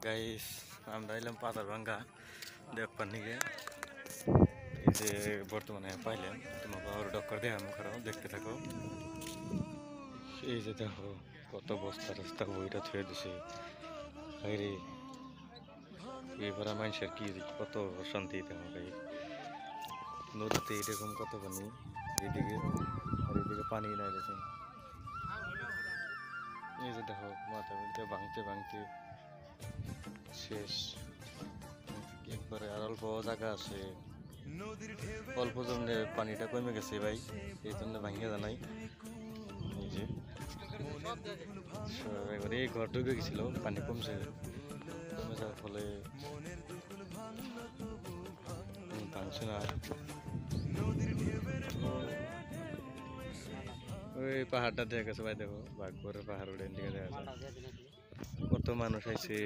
Guys আমরা এলাম পাতার ভাঙ্গা দেখবার নিকে। এই যে বর্তমানে পাইলাম তোমাকে আরো ডক্টর দেখামো, খারাপ দেখতে থাকো। এই যে দেখো কত বস্তা রাস্তা বইটা থুয়ে দিছে। রে এবার মানুষের কি কত শান্তি দেখো ভাই, নদীতে এরকম কত পানি, এদিকে আর এদিকে পানি নাই দেখুন। এই যে দেখো মাথা বলতে ভাঙতে ভাঙতে শেষ, একবারে আর অল্প জায়গা আছে, অল্প জন্য পানিটা কমে গেছে ভাই, এই জন্য ভাঙিয়ে জানাই। এই যে এবারে এই ঘর ঢুকে গেছিল, পানি কমছে, কমে যাওয়ার ফলে ভাঙছে না। ওই পাহাড়টা দেখা গেছে ভাই, দেখো বাঘপুরের পাহাড় ওটা দেখা যায়, কত মানুষ আইছে।